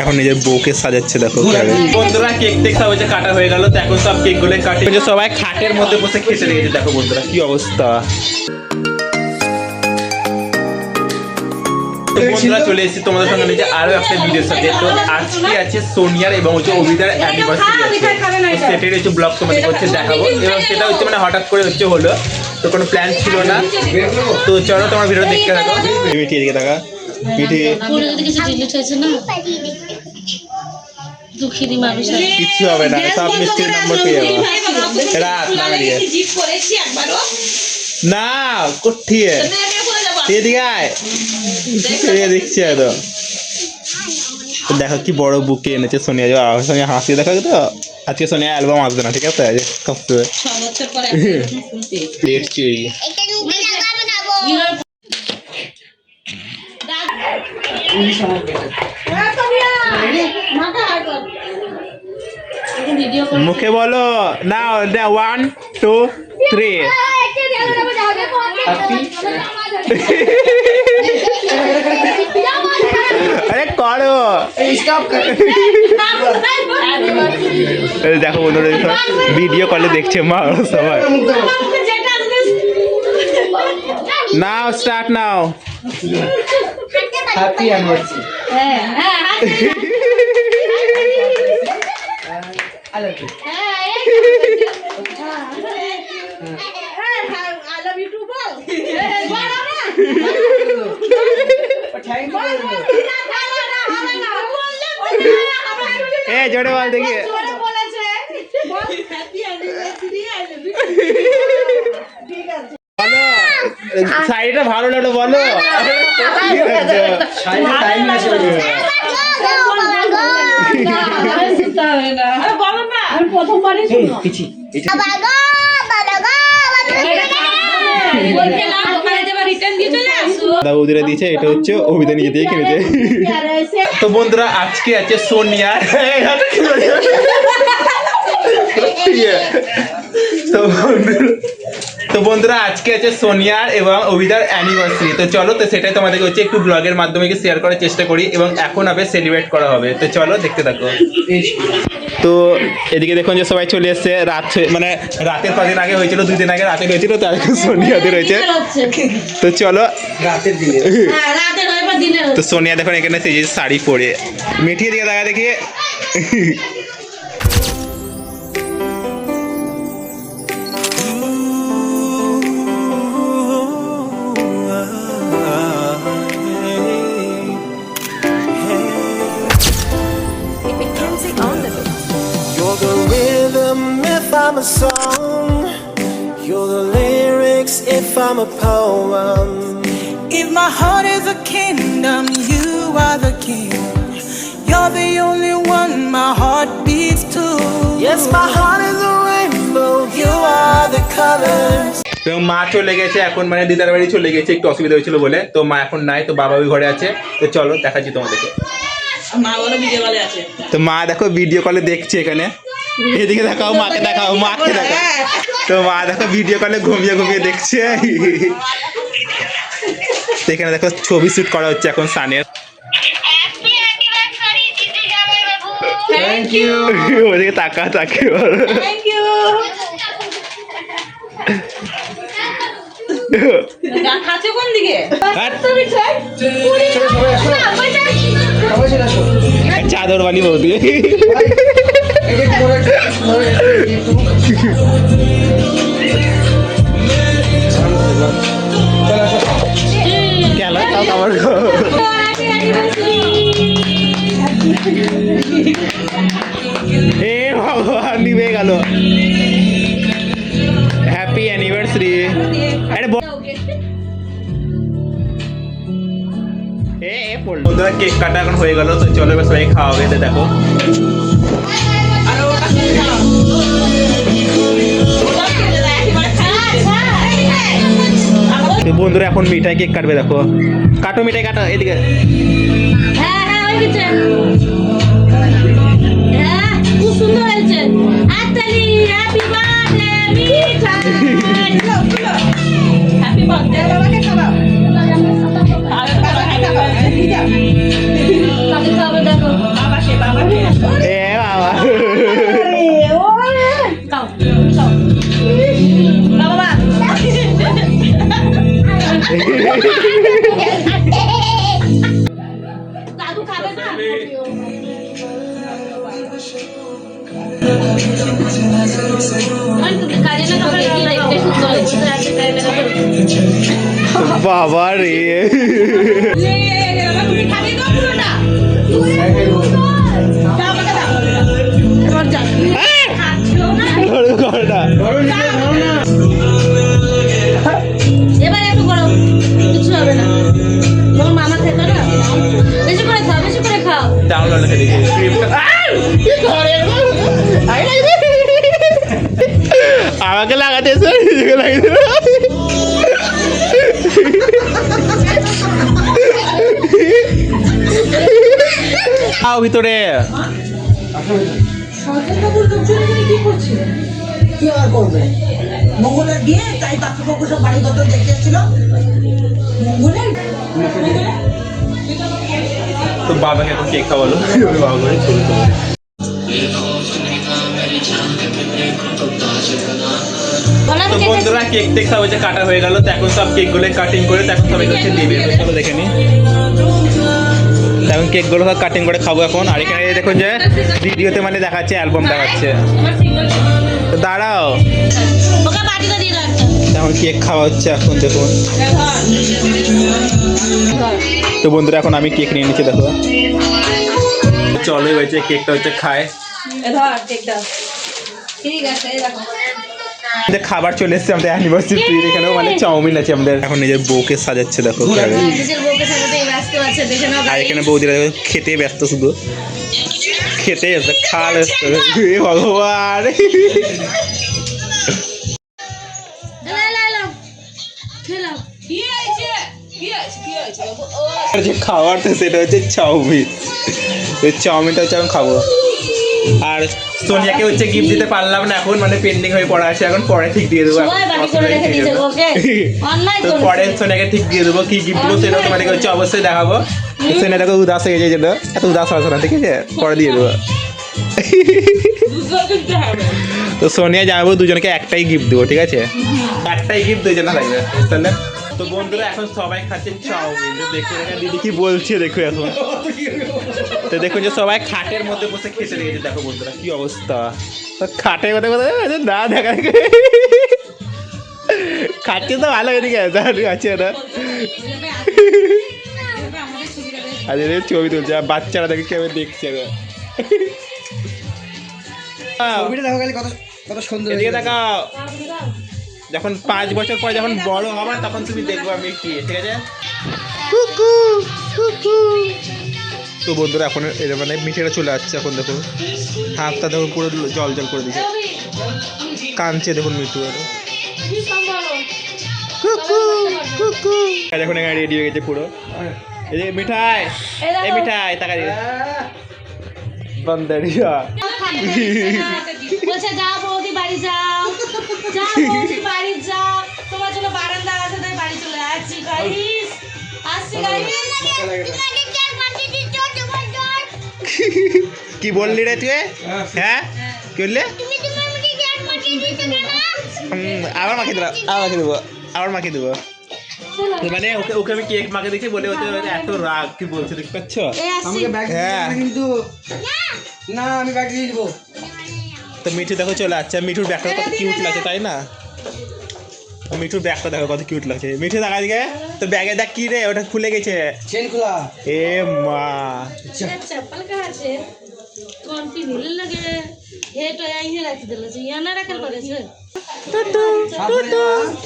এখন নিজের বউকে সাজাচ্ছে দেখো। বন্ধুরা কেক টেক সব হচ্ছে কাটা হয়ে গেল, তো এখন সব কেক গুলো কাটে সবাই খাটের মধ্যে বসে খেতে লেগেছে। দেখো বন্ধুরা কি অবস্থা। বন্ধুরা চলে এসেছি তোমাদের সঙ্গে নিচে আরো একটা ভিডিওর সাথে। তো আজকে আছে সোনিয়ার এবং হচ্ছে অভিদার অ্যানিভার্সারি আছে, সেটাই হচ্ছে ব্লগ তোমাদের হচ্ছে দেখাবো। এবং সেটা হচ্ছে মানে হঠাৎ করে হচ্ছে হলো, তো কোনো প্ল্যান ছিল না। তো চলো তোমার ভিডিও দেখতে থাকো। মিঠি এদিকে থাকা, মিঠি কিচ্ছু হবে না, সব মিষ্টির নম্বর পেয়ে যাবো। রাত না কোঠিয়ে এদিকে আয়, দেখছি একদম। দেখো কি বড় বুকে এনেছে সোনিয়া, সোনিয়া হাসি দেখা তো। আজকে সোনিয়া অ্যালবাম আসবে না, ঠিক আছে? মুখে বলো না, 1 2 3। আরে করো, দেখো বন্ধুরা ভিডিও কলে দেখছে মা সবাই। নাও স্টার্ট নাও। Happy anniversary. জোরে বল দেখি। শাড়িটা ভালো লাগলো বলো। বৌদিরা দিয়েছে, এটা হচ্ছে অভিধান নিজে দিয়ে কিনেছে। তো বন্ধুরা আজকে আছে সোনিয়া, তো বন্ধুরা আজকে আছে সোনিয়ার এবং অভিদার অ্যানিভার্সারি। তো চলো, তো সেটাই তোমাদেরকে হচ্ছে একটু ব্লগের মাধ্যমে শেয়ার করার চেষ্টা করি এবং এখন আবার সেলিব্রেট করা হবে। তো চলো দেখতে থাকো। তো এদিকে দেখুন যে সবাই চলে এসছে। রাত মানে রাতের কদিন আগে হয়েছিল, 2 দিন আগে রাতে হয়েছিল, তার সোনিয়াদের হয়েছে। তো চলো রাতের দিনে, তো সোনিয়া দেখুন এখানে সেই শাড়ি পরে। মিঠিয়ে দিকে দেখা দেখি। I'm a song, you're the lyrics if I'm a poem. If my heart is a kingdom, you are the king. You're the only one my heart beats to. Yes, my heart is a rainbow, you are the colors. তো মা চলে গেছে এখন, মানে দিদার বাড়ি চলে গেছে, একটু অসুবিধা হয়েছিল বলে। তো মা এখন নাই, তো বাবা ওই ঘরে আছে। তো চলো দেখাচ্ছি তোমাদেরকে। তো মা দেখো ভিডিও কলে দেখছে এখানে। এদিকে দেখাও, মাকে দেখাও, মাকে দেখাও। তো মা দেখো ভিডিও কলে ঘুমিয়ে ঘুমিয়ে দেখছে। এখানে দেখো ছবি শুট করা হচ্ছে এখন সানের। Thank you. ওদিকে তাকা তাকে থ্যাংক ইউ। কোন দিকে চাদর বালি বৌদি। আমার ভগবান নিভে গেল। Happy anniversary. আরে বন্ধুরা কেক কাটা এখন হয়ে গেল, তো চলো এবার সবাই খাওয়া হবে। দেখো বন্ধুরা এখন মিঠাই কেক কাটবে। দেখো কাটো, মিঠাই কাটো। এদিকে খুব সুন্দর হয়েছে। Happy birthday Mithai. Happy birthday. দাদু খাবে না তুমি কাজে না খাবে কি দেখতে সুন্দর আছে কাজে না খাবে বাবা রে লে বাবা তুমি খাবে তো পুরোটা দাও বাবা দাও এবার যা খাচ্ছো না এবার একটু করো কিছু হবে না তোমার মামা খেতো না বেশি করে খাও ডাউনলোড করে দিই আমাকে লাগাতে আও ভিতরে কি আর করবে মঙ্গলের বিয়ে তাই পাত্রপক্ষ সব বাড়ি কত দেখতে এসেছিল মঙ্গলের তো বাবাকে এখন কেক খাওয়ালো বাবা করে ছবি তুলে তো বন্ধুরা কেক টেক সব হচ্ছে কাটা হয়ে গেল তো এখন সব কেক গুলো কাটিং করে এখন সবাই হচ্ছে দেবে চলো দেখে নি এখন কেক গুলো সব কাটিং করে খাবো এখন আর এখানে দেখুন যে ভিডিওতে মানে দেখাচ্ছে অ্যালবাম দেখাচ্ছে তো দাঁড়াও ওকে বাটিটা দিয়ে দাও এখন কেক খাওয়া হচ্ছে এখন দেখুন তো বন্ধুরা এখন আমি কেক নিয়ে নিচ্ছি দেখো চলো এবার যে কেকটা হচ্ছে খায় ধর কেকটা ঠিক আছে এই দেখো আমাদের খাবার চলে এসেছে আমাদের অ্যানিভার্সারি এখানেও মানে চাউমিন আছে আমাদের এখন নিজের বউকে সাজাচ্ছে দেখো নিজের বউকে সাজাতে ব্যস্ত আছে দেখে নাও আর এখানে বৌদিরা দেখো খেতে ব্যস্ত শুধু খেতে ব্যস্ত খাওয়া ব্যস্ত হে ভগবান খেলাম আর যে খাবার তো সেটা হচ্ছে চাউমিন এই চাউমিনটা হচ্ছে আমি খাবো আর সোনিয়াকে হচ্ছে গিফট দিতে পারলাম না এখন মানে পেন্ডিং হয়ে পড়া আছে এখন পরে ঠিক দিয়ে দেবো সবাই বাটি করে রেখে দিয়েছে ওকে অনলাইন তো করে পরে সোনিয়াকে ঠিক দিয়ে দেবো কি গিফট দেবো সেটা তোমাদেরকে হচ্ছে অবশ্যই দেখাবো সোনিয়া দেখো উদাস হয়ে গেছে যেটা এত উদাস হবে না ঠিক আছে পরে দিয়ে দেবো তো সোনিয়া জানাবো দুজনকে একটাই গিফট দেবো ঠিক আছে একটাই গিফট দুজনে লাগবে তাহলে তো বন্ধুরা এখন সবাই খাচ্ছে চাউমিন তো দেখো এখানে দিদি কি বলছে দেখো এখন তো দেখো যে সবাই খাটের মধ্যে বসে খেতে লেগেছে দেখো বন্ধুরা কি অবস্থা তো খাটের মধ্যে বসে না দেখা খাচ্ছে তো ভালো এদিকে আছে না আর এদের ছবি তুলছে আর বাচ্চারা দেখে কেউ দেখছে না ছবিটা দেখো খালি কত কত সুন্দর এদিকে দেখাও যখন 5 বছর পর যখন বড় হবে তখন তুমি দেখবো আমি কি ঠিক আছে তো বন্ধুরা এখন এটা মানে মিঠেরা চলে আসছে এখন দেখো হাতটা দেখো পুরো জল জল করে দিচ্ছে কাঁদছে দেখুন মিঠু দেখুন এখানে রেডি হয়ে গেছে পুরো এই যে মিঠাই এই মিঠাই টাকা দিয়ে বন্দরিয়া বলছে যাও বৌদি বাড়ি যাও বৌদি বাড়ি যাও তোমার জন্য বারান্দা আছে তাই বাড়ি চলে আসছি গাইস কি বললি রে তুই হ্যাঁ কি বললি আবার মাখিয়ে দেবো আবার মাখিয়ে দেবো মানে ওকে ওকে আমি কেক মাকে দেখি বলে হতে এত রাগ কি বলছে দেখতে পাচ্ছ আমাকে ব্যাগ হ্যাঁ কিন্তু না আমি ব্যাগ দিয়ে দিব তো মিঠু দেখো চলে আসছে মিঠুর ব্যাগটা কত কিউট লাগছে তাই না মিঠুর ব্যাগটা দেখো কত কিউট লাগছে মিঠু দেখা দিকে তো ব্যাগে দেখ কি রে ওটা খুলে গেছে চেন খোলা এ মা चप्पल कहाँ छे कौन पी नीले लगे हे तो यही रख देले छे यहाँ ना रखल पड़े छे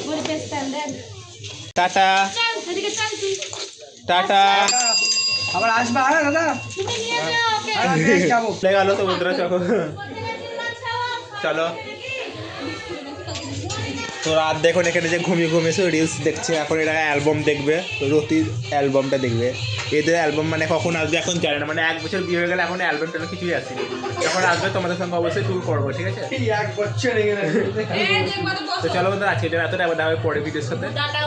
मोर पे स्टैंडर्ड টাটা चल এদিকে চল তুই টাটা আবার আসবা হ্যাঁ দাদা তুমি নিয়ে যাও ওকে আবার বেশ যাবো লেগে গেল তো বন্ধুরা চলো তো রাত দেখুন এখানে যে ঘুমিয়ে ঘুমিয়েছে রিলস দেখছে এখন এরা অ্যালবাম দেখবে তো রতির অ্যালবামটা দেখবে এদের অ্যালবাম মানে কখন আসবে এখন জানে না মানে 1 বছর বিয়ে হয়ে গেলে এখন অ্যালবাম টেলবাম কিছুই আসেনি যখন আসবে তোমাদের সঙ্গে অবশ্যই ট্যুর করবো ঠিক আছে এক বছর এখানে তো চলো বন্ধুরা আজকে এতটা আবার দেখা হবে পরে ভিডিওর সাথে টাটা